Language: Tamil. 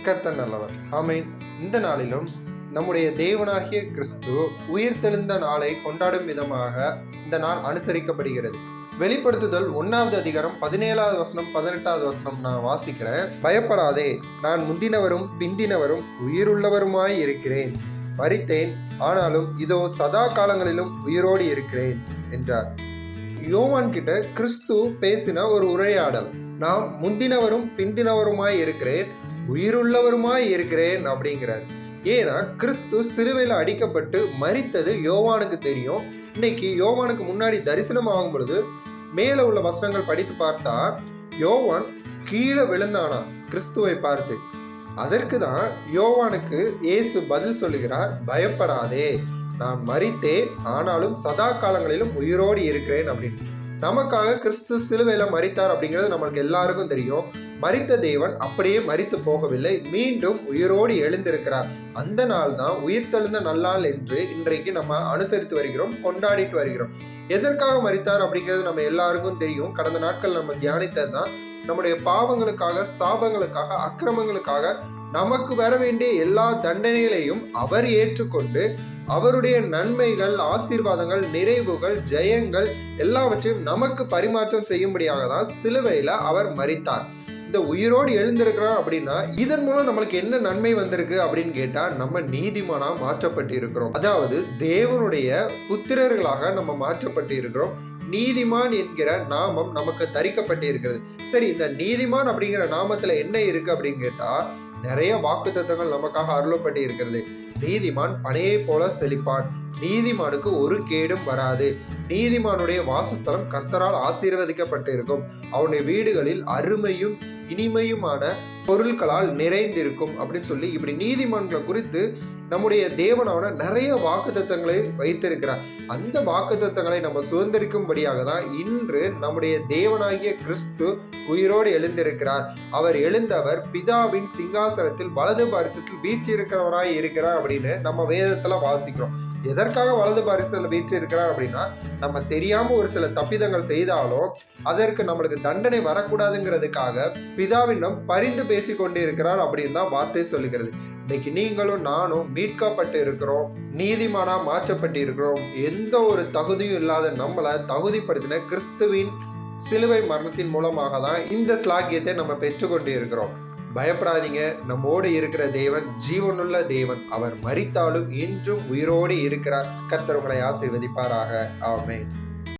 கர்த்தர் நல்லவர். ஆமென். இந்த நாளிலும் நம்முடைய தேவனாகிய கிறிஸ்து உயிர்த்தெழுந்த நாளை கொண்டாடும் விதமாக இந்த நாள் அனுசரிக்கப்படுகிறது. வெளிப்படுத்துதல் 1வது அதிகாரம் 17வது வசனம் 18வது வசனம் நான் வாசிக்கிறேன். பயப்படாதே, நான் முந்தினவரும் பிந்தினவரும் உயிருள்ளவருமாய் இருக்கிறேன். மரித்தேன், ஆனாலும் இதோ சதா காலங்களிலும் உயிரோடு இருக்கிறேன் என்றார். யோவான் கிட்ட கிறிஸ்து பேசின ஒரு உரையாடல். நாம் முந்தினவரும் பிந்தினவருமாய் இருக்கிறேன், உயிருள்ளவருமாய் இருக்கிறேன் அப்படிங்கிறார். ஏன்னா கிறிஸ்து சிலுவையில் அடிக்கப்பட்டு மரித்தது யோவானுக்கு தெரியும். இன்னைக்கு யோவானுக்கு முன்னாடி தரிசனம் ஆகும் பொழுது மேல உள்ள வசனங்கள் படித்து பார்த்தா யோவான் கீழே விழுந்தானா கிறிஸ்துவை பார்த்து. அதற்கு தான் யோவானுக்கு இயேசு பதில் சொல்லுகிறார், பயப்படாதே, நான் மரித்தேன், ஆனாலும் சதா காலங்களிலும் உயிரோடு இருக்கிறேன் அப்படின்னு. நமக்காக கிறிஸ்து சிலுவையில மரித்தார் அப்படிங்கிறது நம்மளுக்கு எல்லாருக்கும் தெரியும். மரித்த தேவன் அப்படியே மரித்து போகவில்லை, மீண்டும் உயிரோடு எழுந்திருக்கிறார். அந்த நாள் தான் உயிர்த்தெழுந்த நல்லாள் என்று இன்றைக்கு நம்ம அனுசரித்து வருகிறோம், கொண்டாடிட்டு வருகிறோம். எதற்காக மரித்தார் அப்படிங்கிறது நம்ம எல்லாருக்கும் தெரியும். கடந்த நாட்கள் நம்ம தியானித்தது தான். நம்முடைய பாவங்களுக்காக, சாபங்களுக்காக, அக்கிரமங்களுக்காக நமக்கு வர வேண்டிய எல்லா தண்டனைகளையும் அவர் ஏற்றுக்கொண்டு அவருடைய நன்மைகள், ஆசீர்வாதங்கள், நிறைவுகள், ஜெயங்கள் எல்லாவற்றையும் நமக்கு பரிமாற்றம் செய்யும்படியாக தான் சிலுவையில அவர் மரித்தார். இந்த உயிரோடு எழுந்திருக்கிறார் அப்படின்னா இதன் மூலம் நம்மளுக்கு என்ன நன்மை வந்திருக்கு அப்படின்னு கேட்டா, நம்ம நீதிமானா மாற்றப்பட்டு இருக்கிறோம். அதாவது தேவனுடைய புத்திரர்களாக நம்ம மாற்றப்பட்டு இருக்கிறோம். நீதிமான் என்கிற நாமம் நமக்கு தரிக்கப்பட்டு இருக்கிறது. சரி, இந்த நீதிமான் அப்படிங்கிற நாமத்துல என்ன இருக்கு அப்படின்னு கேட்டா, நிறைய வாக்குத்தத்தங்கள் நமக்காக அருளப்பட்டு இருக்கிறது. நீதிமான் பனையை போல செழிப்பான், நீதிமானுக்கு ஒரு கேடும் வராது, நீதிமானுடைய வாசஸ்தலம் கர்த்தரால் ஆசீர்வதிக்கப்பட்டு இருக்கும், அவனுடைய வீடுகளில் அருமையும் இனிமையுமான பொருட்களால் நிறைந்திருக்கும் அப்படின்னு சொல்லி இப்படி நீதிமான்களை குறித்து நம்முடைய தேவனான நிறைய வாக்குத்தத்தங்களை வைத்திருக்கிறார். அந்த வாக்குத்தத்தங்களை நம்ம சுதந்திரிக்கும்படியாக தான் இன்று நம்முடைய தேவனாகிய கிறிஸ்து உயிரோடு எழுந்திருக்கிறார். அவர் எழுந்தவர் பிதாவின் சிங்காசனத்தில் வலது பாரிசத்தில் வீற்றிருக்கிறவராய் இருக்கிறார் அப்படின்னு நம்ம வேதத்துல வாசிக்கிறோம். எதற்காக வலது பாரிசத்தில் வீழ்ச்சி இருக்கிறார் அப்படின்னா, நம்ம தெரியாம ஒரு சில தப்பிதங்கள் செய்தாலும் அதற்கு நம்மளுக்கு தண்டனை வரக்கூடாதுங்கிறதுக்காக பிதாவிடம் பரிந்து பேசி கொண்டு இருக்கிறார் அப்படின்னு தான் வார்த்தை சொல்லுகிறது. இன்னைக்கு நீங்களும் நானும் மீட்கப்பட்டு இருக்கிறோம், நீதிமானா மாற்றப்பட்டு இருக்கிறோம். எந்த ஒரு தகுதியும் இல்லாத நம்மளை தகுதிப்படுத்தின கிறிஸ்துவின் சிலுவை மரணத்தின் மூலமாக தான் இந்த ஸ்லாக்கியத்தை நம்ம பெற்றுக்கொண்டு இருக்கிறோம். பயப்படாதீங்க, நம்மோடு இருக்கிற தேவன் ஜீவனுள்ள தேவன். அவர் மரித்தாலும் இன்றும் உயிரோடு இருக்கிறார். கர்த்தர் உங்களை ஆசீர்வதிப்பாராக. ஆமென்.